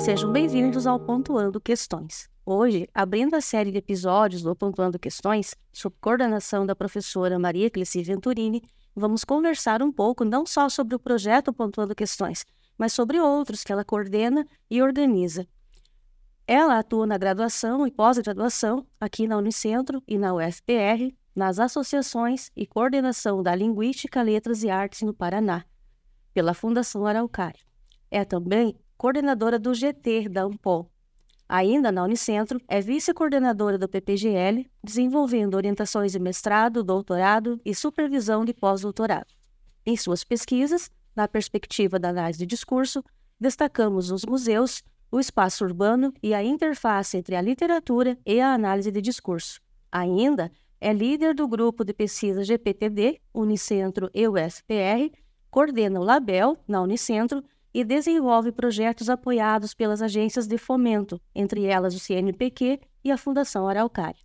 Sejam bem-vindos ao Pontuando Questões. Hoje, abrindo a série de episódios do Pontuando Questões, sob coordenação da professora Maria Cleci Venturini, vamos conversar um pouco não só sobre o projeto Pontuando Questões, mas sobre outros que ela coordena e organiza. Ela atua na graduação e pós-graduação aqui na Unicentro e na UFPR, nas associações e coordenação da Linguística, Letras e Artes no Paraná, pela Fundação Araucária. É também coordenadora do GT da Ampol. Ainda na Unicentro, é vice-coordenadora do PPGL, desenvolvendo orientações de mestrado, doutorado e supervisão de pós-doutorado. Em suas pesquisas, na perspectiva da análise de discurso, destacamos os museus, o espaço urbano e a interface entre a literatura e a análise de discurso. Ainda é líder do grupo de pesquisa GPTD, Unicentro e UFPR, coordena o Label, na Unicentro, e desenvolve projetos apoiados pelas agências de fomento, entre elas o CNPq e a Fundação Araucária.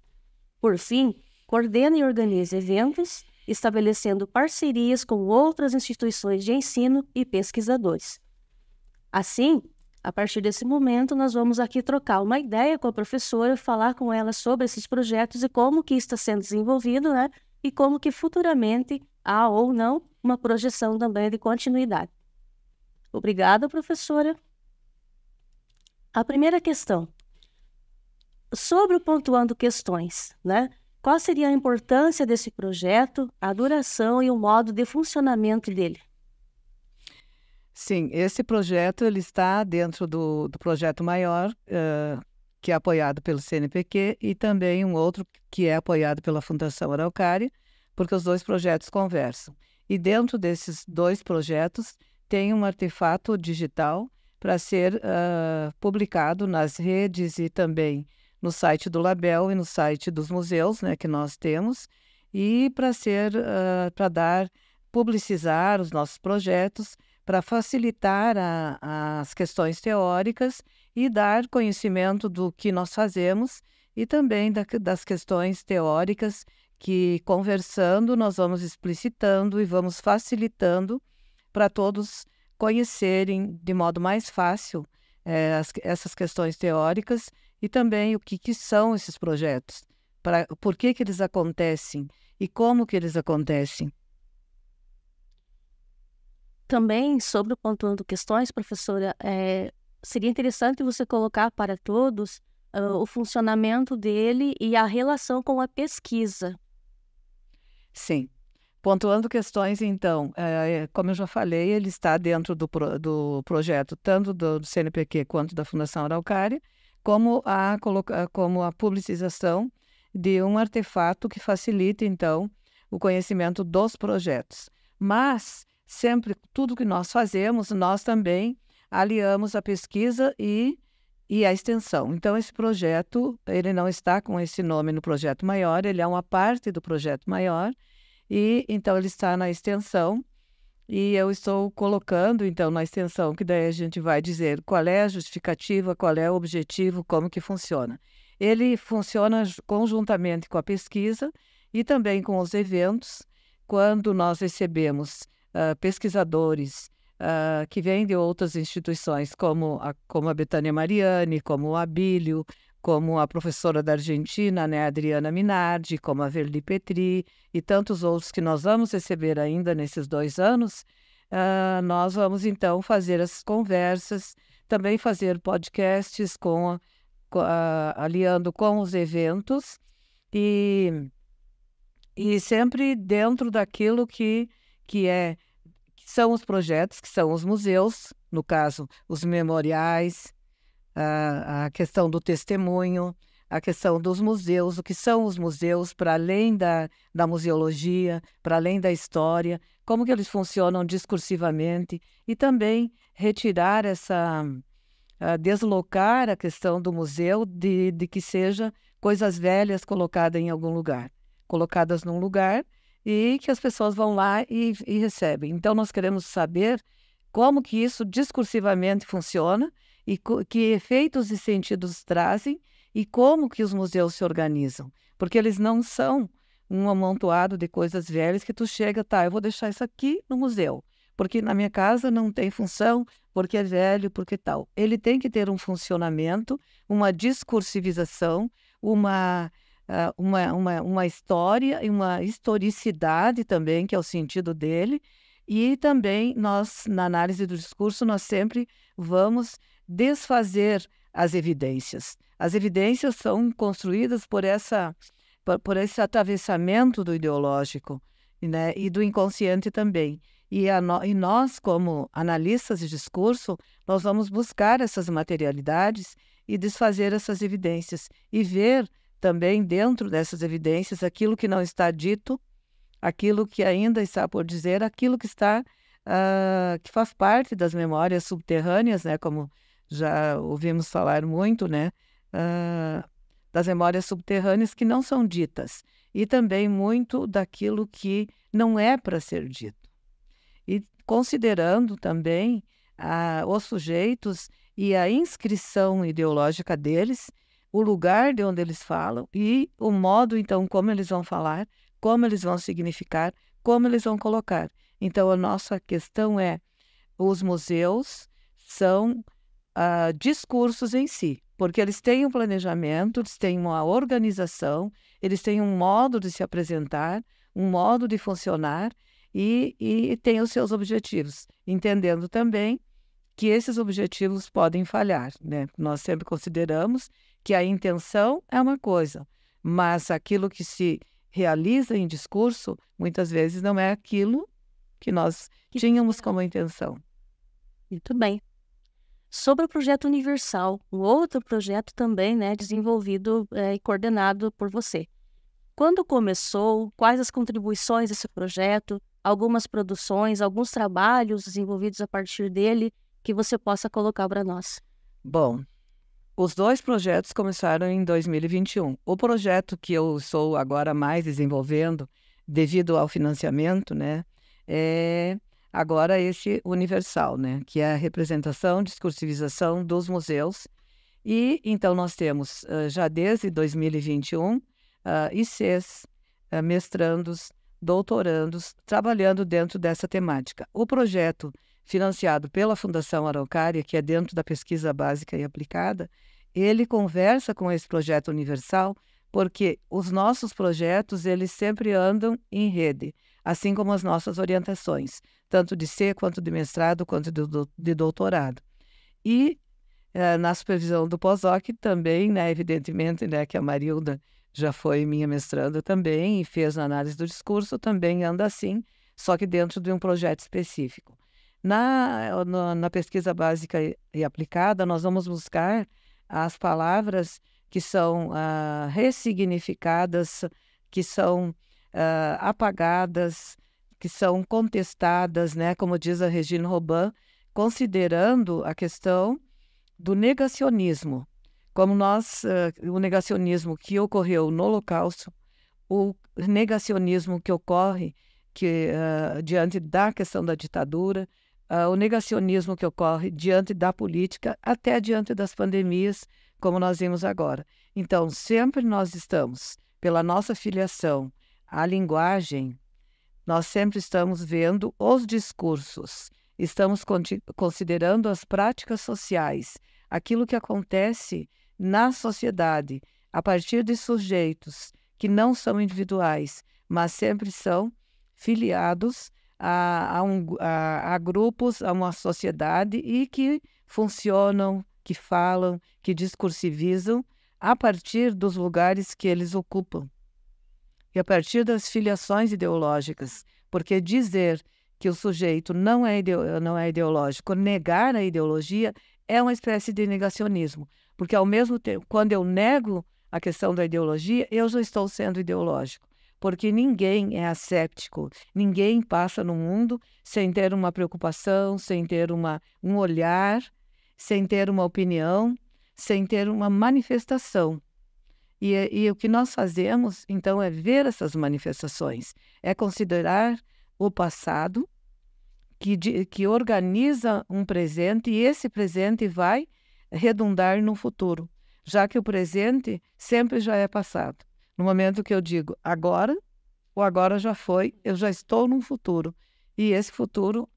Por fim, coordena e organiza eventos, estabelecendo parcerias com outras instituições de ensino e pesquisadores. Assim, a partir desse momento, nós vamos aqui trocar uma ideia com a professora, falar com ela sobre esses projetos e como que está sendo desenvolvido, e como que futuramente há ou não uma projeção também de continuidade. Obrigada, professora. A primeira questão. Sobre o Pontuando Questões, qual seria a importância desse projeto, a duração e o modo de funcionamento dele? Sim, esse projeto ele está dentro do projeto maior, que é apoiado pelo CNPq, e também um outro que é apoiado pela Fundação Araucária, porque os dois projetos conversam. E dentro desses dois projetos, tem um artefato digital para ser publicado nas redes e também no site do Label e no site dos museus, que nós temos, e para publicizar os nossos projetos, para facilitar as questões teóricas e dar conhecimento do que nós fazemos e também das questões teóricas que, conversando, nós vamos explicitando e vamos facilitando para todos conhecerem de modo mais fácil essas questões teóricas e também o que são esses projetos, por que eles acontecem e como que eles acontecem. Também, sobre o Pontuando Questões, professora, seria interessante você colocar para todos o funcionamento dele e a relação com a pesquisa. Sim. Pontuando Questões, então, como eu já falei, ele está dentro do projeto tanto do CNPq quanto da Fundação Araucária, como a publicização de um artefato que facilita, então, o conhecimento dos projetos. Mas, sempre, tudo que nós fazemos, nós também aliamos a pesquisa e a extensão. Então, esse projeto, ele não está com esse nome no projeto maior, ele é uma parte do projeto maior, e então ele está na extensão, e eu estou colocando então na extensão, que daí a gente vai dizer qual é a justificativa, qual é o objetivo, como que funciona. Ele funciona conjuntamente com a pesquisa e também com os eventos, quando nós recebemos pesquisadores que vêm de outras instituições, como a Betânia Mariani, como o Abílio, como a professora da Argentina, Adriana Minardi, como a Verli Petri e tantos outros que nós vamos receber ainda nesses 2 anos, nós vamos então fazer as conversas, também fazer podcasts aliando com os eventos e sempre dentro daquilo que são os projetos, que são os museus, no caso, os memoriais, a questão do testemunho, a questão dos museus, o que são os museus, para além da museologia, para além da história, como que eles funcionam discursivamente, e também retirar deslocar a questão do museu de que seja coisas velhas colocadas em algum lugar, colocadas num lugar e que as pessoas vão lá e recebem. Então, nós queremos saber como que isso discursivamente funciona e que efeitos e sentidos trazem e como que os museus se organizam. Porque eles não são um amontoado de coisas velhas que tu chega, eu vou deixar isso aqui no museu, porque na minha casa não tem função, porque é velho, porque tal. Ele tem que ter um funcionamento, uma discursivização, uma história e uma historicidade também, que é o sentido dele, e também nós, na análise do discurso, nós sempre vamos desfazer as evidências. As evidências são construídas por esse atravessamento do ideológico, né, e do inconsciente também. E nós, como analistas de discurso, nós vamos buscar essas materialidades e desfazer essas evidências e ver também dentro dessas evidências aquilo que não está dito, aquilo que ainda está por dizer, aquilo que está que faz parte das memórias subterrâneas, né, como já ouvimos falar muito, né, das memórias subterrâneas que não são ditas, e também muito daquilo que não é para ser dito. E considerando também os sujeitos e a inscrição ideológica deles, o lugar de onde eles falam e o modo, então, como eles vão falar, como eles vão significar, como eles vão colocar. Então, a nossa questão é: os museus são discursos em si, porque eles têm um planejamento, eles têm uma organização, eles têm um modo de se apresentar, um modo de funcionar e têm os seus objetivos, entendendo também que esses objetivos podem falhar, né? Nós sempre consideramos que a intenção é uma coisa, mas aquilo que se realiza em discurso, muitas vezes não é aquilo que nós tínhamos como intenção. Muito bem. Sobre o projeto Universal, um outro projeto também, né, desenvolvido e coordenado por você. Quando começou? Quais as contribuições desse projeto? Algumas produções, alguns trabalhos desenvolvidos a partir dele que você possa colocar para nós. Bom, os dois projetos começaram em 2021. O projeto que eu estou agora mais desenvolvendo, devido ao financiamento, né, é agora esse Universal, né, que é a representação, discursivização dos museus. E então nós temos, já desde 2021, ICs, mestrandos, doutorandos, trabalhando dentro dessa temática. O projeto financiado pela Fundação Araucária, que é dentro da pesquisa básica e aplicada, ele conversa com esse projeto Universal, porque os nossos projetos, eles sempre andam em rede, assim como as nossas orientações, tanto de C, quanto de mestrado, quanto de doutorado. E na supervisão do pós-doc também, né, evidentemente, né, que a Marilda já foi minha mestranda também e fez a análise do discurso, também anda assim, só que dentro de um projeto específico. Na pesquisa básica e aplicada, nós vamos buscar as palavras que são ressignificadas, que são apagadas, que são contestadas, né, como diz a Regina Robin, considerando a questão do negacionismo. Como o negacionismo que ocorreu no Holocausto, o negacionismo que ocorre diante da questão da ditadura, o negacionismo que ocorre diante da política, até diante das pandemias, como nós vimos agora. Então, sempre nós estamos, pela nossa filiação à linguagem, nós sempre estamos vendo os discursos, estamos considerando as práticas sociais, aquilo que acontece na sociedade, a partir de sujeitos que não são individuais, mas sempre são filiados a grupos, a uma sociedade e que funcionam, que falam, que discursivizam a partir dos lugares que eles ocupam e a partir das filiações ideológicas, porque dizer que o sujeito não é ideológico, negar a ideologia é uma espécie de negacionismo, porque ao mesmo tempo, quando eu nego a questão da ideologia, eu já estou sendo ideológico. Porque ninguém é asséptico, ninguém passa no mundo sem ter uma preocupação, sem ter um olhar, sem ter uma opinião, sem ter uma manifestação. E o que nós fazemos, então, é ver essas manifestações, é considerar o passado, que organiza um presente, e esse presente vai redundar no futuro, já que o presente sempre já é passado. No momento que eu digo agora, o agora já foi, eu já estou num futuro. E esse futuro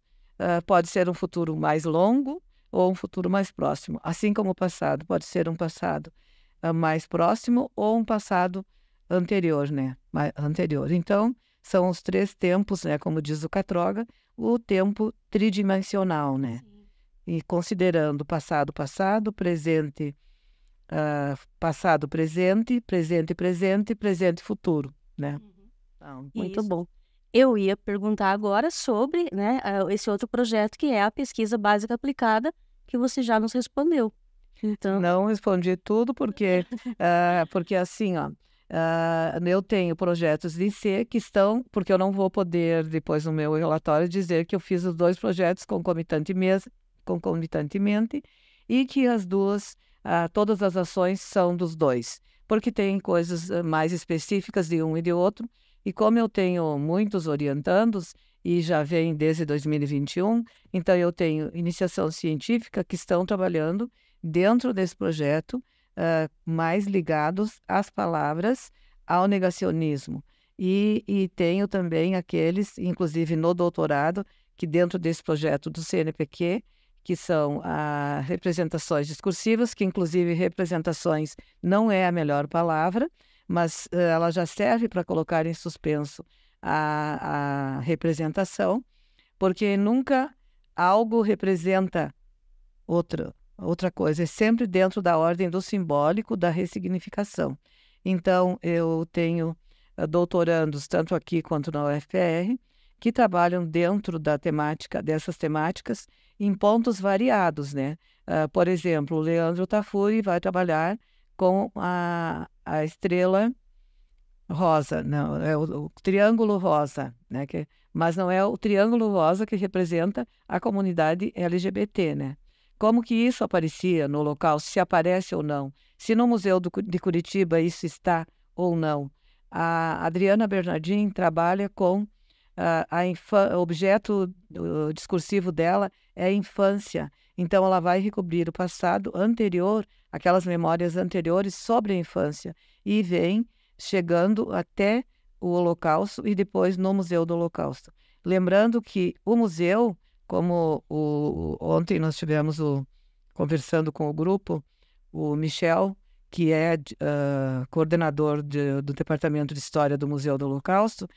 pode ser um futuro mais longo, ou um futuro mais próximo. Assim como o passado pode ser um passado mais próximo ou um passado anterior, né? Anterior. Então, são os 3 tempos, né? Como diz o Catroga, o tempo tridimensional, né? Sim. E considerando passado, passado, presente, passado, presente, presente, presente, presente, futuro, né? Então, Muito bom. Eu ia perguntar agora sobre, né, esse outro projeto que é a pesquisa básica aplicada, que você já nos respondeu. Então, não respondi tudo porque assim, ó, eu tenho projetos de IC que estão, porque eu não vou poder depois no meu relatório dizer que eu fiz os 2 projetos concomitantemente e que todas as ações são dos 2, porque tem coisas mais específicas de um e de outro, e como eu tenho muitos orientandos e já vem desde 2021, então eu tenho iniciação científica que estão trabalhando dentro desse projeto, mais ligados às palavras, ao negacionismo. E tenho também aqueles, inclusive no doutorado, que dentro desse projeto do CNPq, que são representações discursivas, que inclusive representações não é a melhor palavra, mas ela já serve para colocar em suspenso a representação, porque nunca algo representa outra coisa, é sempre dentro da ordem do simbólico, da ressignificação. Então, eu tenho doutorandos, tanto aqui quanto na UFR, que trabalham dentro dessas temáticas, em pontos variados, né? Por exemplo, o Leandro Tafuri vai trabalhar com a estrela rosa, não, é o triângulo rosa, né? Mas não é o triângulo rosa que representa a comunidade LGBT, né? Como que isso aparecia no local, se aparece ou não, se no Museu de Curitiba isso está ou não. A Adriana Bernardin trabalha com o objeto discursivo dela é a infância, então ela vai recobrir o passado anterior, aquelas memórias anteriores sobre a infância, e vem chegando até o Holocausto e depois no Museu do Holocausto. Lembrando que o museu, como ontem nós tivemos conversando com o grupo, o Michel, que é coordenador do Departamento de História do Museu do Holocausto,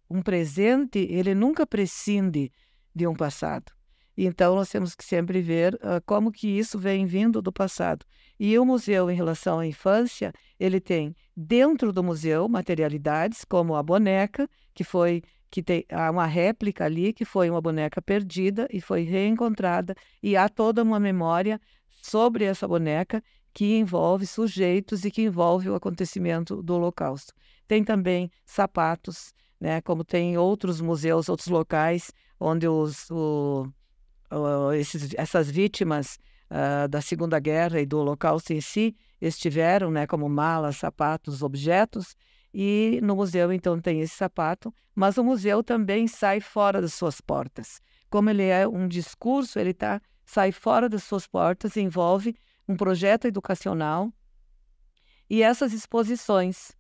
um presente, ele nunca prescinde de um passado. Então, nós temos que sempre ver como que isso vem vindo do passado. E o museu, em relação à infância, ele tem dentro do museu materialidades, como a boneca, que tem uma réplica ali, que foi uma boneca perdida e foi reencontrada, e há toda uma memória sobre essa boneca que envolve sujeitos e que envolve o acontecimento do Holocausto. Tem também sapatos, né, como tem outros museus, outros locais, onde essas vítimas da Segunda Guerra e do Holocausto em si estiveram, né, como malas, sapatos, objetos, e no museu então tem esse sapato, mas o museu também sai fora das suas portas. Como ele é um discurso, sai fora das suas portas, envolve um projeto educacional e essas exposições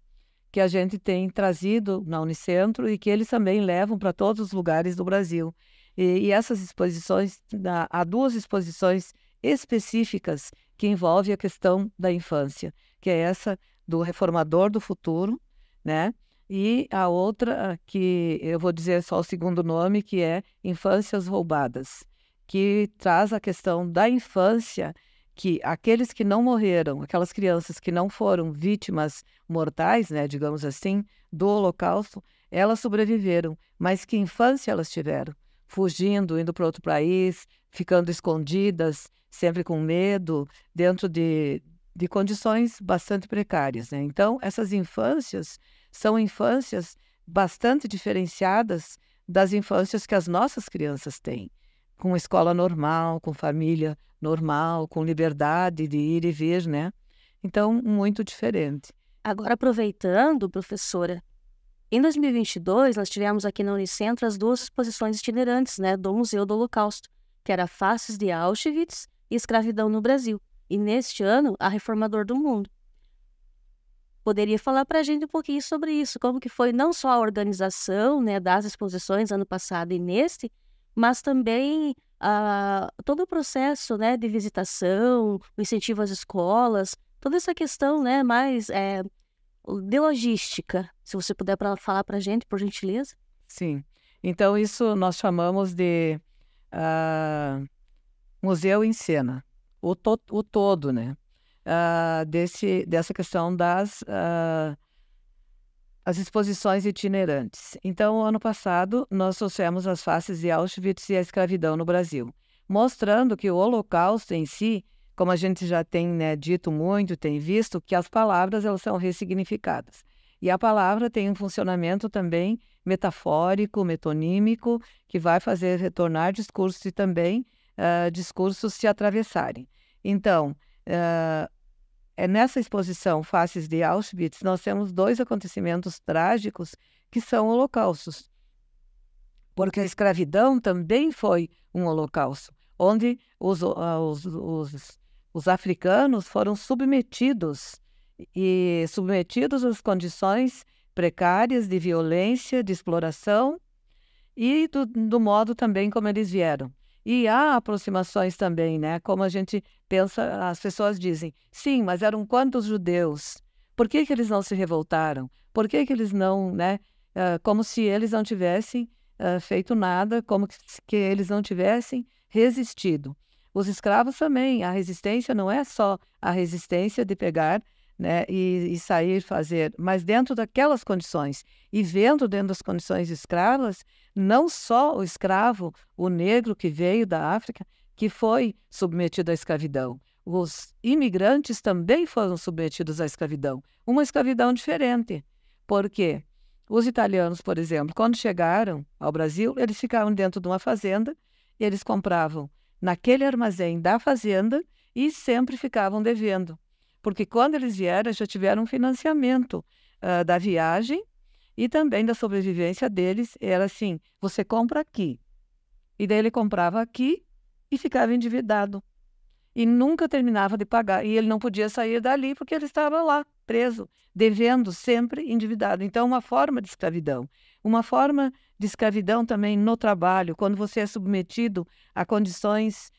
que a gente tem trazido na Unicentro e que eles também levam para todos os lugares do Brasil. E essas exposições, há 2 exposições específicas que envolvem a questão da infância, que é essa do Reformador do Futuro, né? E a outra, que eu vou dizer só o segundo nome, que é Infâncias Roubadas, que traz a questão da infância, que aqueles que não morreram, aquelas crianças que não foram vítimas mortais, né, digamos assim, do Holocausto, elas sobreviveram, mas que infância elas tiveram? Fugindo, indo para outro país, ficando escondidas, sempre com medo, dentro de condições bastante precárias, né? Então, essas infâncias são infâncias bastante diferenciadas das infâncias que as nossas crianças têm, com escola normal, com família normal, com liberdade de ir e vir, né? Então, muito diferente. agora aproveitando, professora, em 2022 nós tivemos aqui na Unicentro as 2 exposições itinerantes, né, do Museu do Holocausto, que era Faces de Auschwitz e Escravidão no Brasil. E neste ano, a Reformador do Mundo. Poderia falar para a gente um pouquinho sobre isso, como que foi não só a organização, né, das exposições ano passado e neste, mas também todo o processo, né, de visitação, o incentivo às escolas, toda essa questão, né, mais de logística. Se você puder falar para a gente, por gentileza. Sim. Então, isso nós chamamos de museu em cena, o todo, né? Dessa questão as exposições itinerantes. Então, ano passado, nós trouxemos as faces de Auschwitz e a escravidão no Brasil, mostrando que o Holocausto em si, como a gente já tem, né, dito muito, tem visto, que as palavras elas são ressignificadas. E a palavra tem um funcionamento também metafórico, metonímico, que vai fazer retornar discursos e também discursos se atravessarem. Então, nessa exposição Faces de Auschwitz, nós temos 2 acontecimentos trágicos que são holocaustos. Porque a escravidão também foi um holocausto, onde os africanos foram submetidos às condições precárias de violência, de exploração e do modo também como eles vieram. E há aproximações também, né? Como a gente pensa, as pessoas dizem, sim, mas eram quantos judeus? Por que eles não se revoltaram? Por que eles não, né? Como se eles não tivessem feito nada, como que eles não tivessem resistido. Os escravos também, a resistência não é só a resistência de pegar, né, e sair fazer, mas dentro daquelas condições. E vendo dentro das condições escravas, não só o escravo, o negro que veio da África, que foi submetido à escravidão. Os imigrantes também foram submetidos à escravidão. Uma escravidão diferente. Por quê? Os italianos, por exemplo, quando chegaram ao Brasil, eles ficavam dentro de uma fazenda, eles compravam naquele armazém da fazenda e sempre ficavam devendo. Porque quando eles vieram, já tiveram um financiamento da viagem e também da sobrevivência deles. Era assim, você compra aqui. E daí ele comprava aqui e ficava endividado. E nunca terminava de pagar. E ele não podia sair dali porque ele estava lá, preso, devendo, sempre endividado. Então, uma forma de escravidão. Uma forma de escravidão também no trabalho, quando você é submetido a condições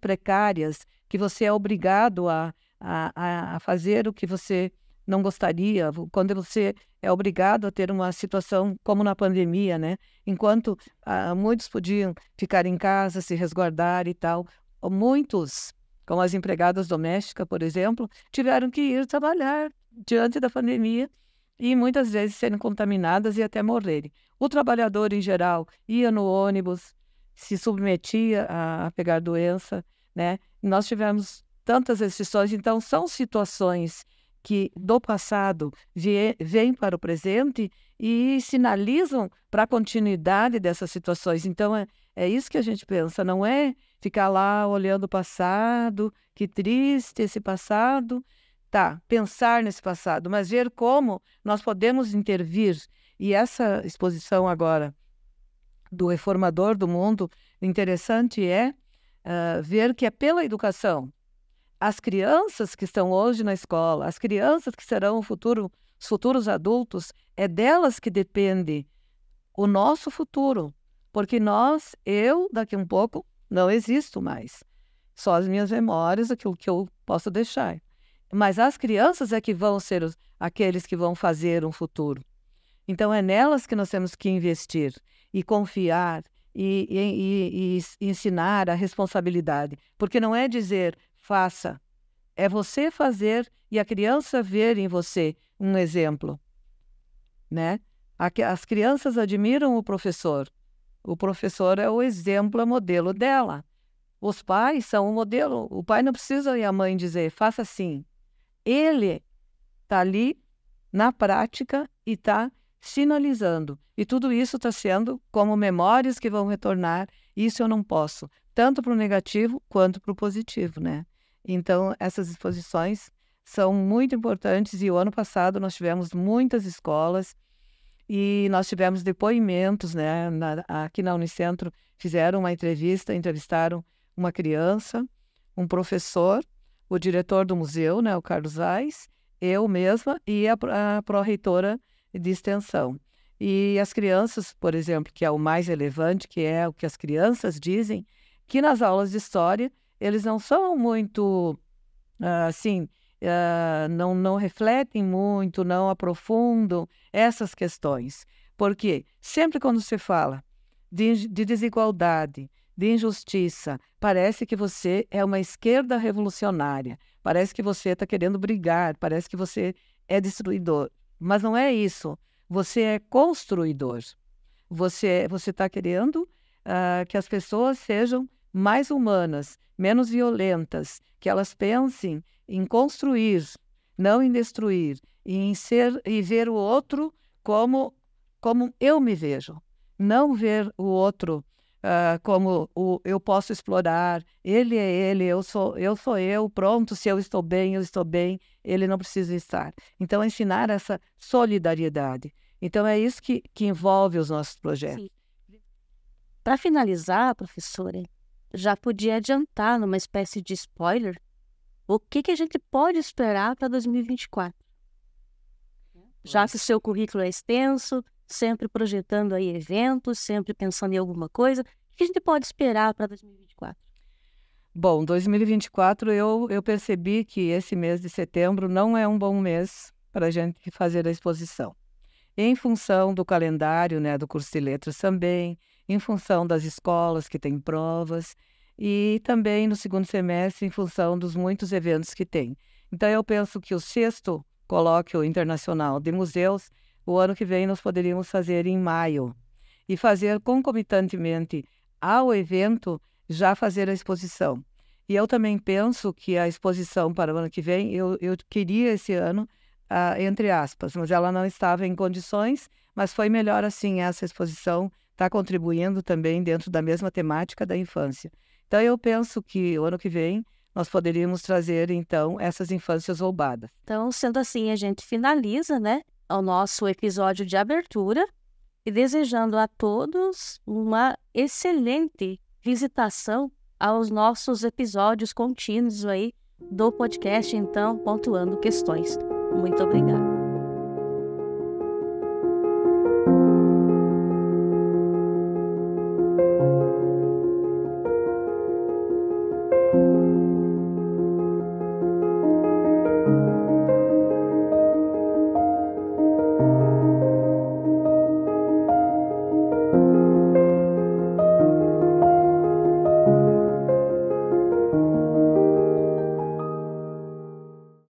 precárias, que você é obrigado a fazer o que você não gostaria, quando você é obrigado a ter uma situação como na pandemia, né? Enquanto muitos podiam ficar em casa, se resguardar e tal, muitos, como as empregadas domésticas, por exemplo, tiveram que ir trabalhar diante da pandemia e muitas vezes serem contaminadas e até morrerem. O trabalhador, em geral, ia no ônibus, se submetia a pegar doença, né? Nós tivemos tantas restrições, então são situações que do passado vêm para o presente e sinalizam para a continuidade dessas situações. Então é isso que a gente pensa, não é ficar lá olhando o passado, que triste esse passado, tá, pensar nesse passado, mas ver como nós podemos intervir. E essa exposição agora do Reformador do Mundo, interessante é ver que é pela educação. As crianças que estão hoje na escola, as crianças que serão os futuros adultos, é delas que depende o nosso futuro. Porque eu, daqui um pouco, não existo mais. Só as minhas memórias, aquilo que eu posso deixar. Mas as crianças é que vão ser aqueles que vão fazer um futuro. Então, é nelas que nós temos que investir e confiar e ensinar a responsabilidade. Porque não é dizer faça, é você fazer e a criança ver em você um exemplo, né? As crianças admiram o professor é o exemplo, é o modelo dela. Os pais são o modelo, o pai não precisa ir a mãe dizer, faça assim. Ele está ali na prática e está sinalizando. E tudo isso está sendo como memórias que vão retornar. Isso eu não posso, tanto para o negativo quanto para o positivo, né? Então, essas exposições são muito importantes e o ano passado nós tivemos muitas escolas e nós tivemos depoimentos, né? Aqui na Unicentro fizeram uma entrevistaram uma criança, um professor, o diretor do museu, né, o Carlos Ais, eu mesma e a pró-reitora de extensão. E as crianças, por exemplo, que é o mais relevante, que é o que as crianças dizem, que nas aulas de história eles não são muito, não refletem muito, não aprofundam essas questões. Porque sempre quando se fala de desigualdade, de injustiça, parece que você é uma esquerda revolucionária, parece que você está querendo brigar, parece que você é destruidor. Mas não é isso. Você é construidor. Você está querendo que as pessoas sejam mais humanas, menos violentas, que elas pensem em construir, não em destruir, e em ser e ver o outro como eu me vejo, não ver o outro como eu posso explorar, ele é ele, eu sou eu, pronto, se eu estou bem, ele não precisa estar. Então, ensinar essa solidariedade. Então, é isso que envolve os nossos projetos. Para finalizar, professora, já podia adiantar numa espécie de spoiler o que a gente pode esperar para 2024? Já que o seu currículo é extenso, sempre projetando aí eventos, sempre pensando em alguma coisa, o que a gente pode esperar para 2024? Bom, 2024 eu percebi que esse mês de setembro não é um bom mês para a gente fazer a exposição. Em função do calendário, né, do curso de letras também, em função das escolas que têm provas e também no segundo semestre em função dos muitos eventos que tem. Então eu penso que o 6º Colóquio Internacional de Museus, o ano que vem nós poderíamos fazer em maio e fazer concomitantemente ao evento já fazer a exposição. E eu também penso que a exposição para o ano que vem, eu queria esse ano, entre aspas, mas ela não estava em condições, mas foi melhor assim, essa exposição está contribuindo também dentro da mesma temática da infância. Então eu penso que o ano que vem nós poderíamos trazer, então, essas infâncias roubadas. Então, sendo assim, a gente finaliza, né, o nosso episódio de abertura e desejando a todos uma excelente visitação aos nossos episódios contínuos aí do podcast, então, Pontuando Questões. Muito obrigada.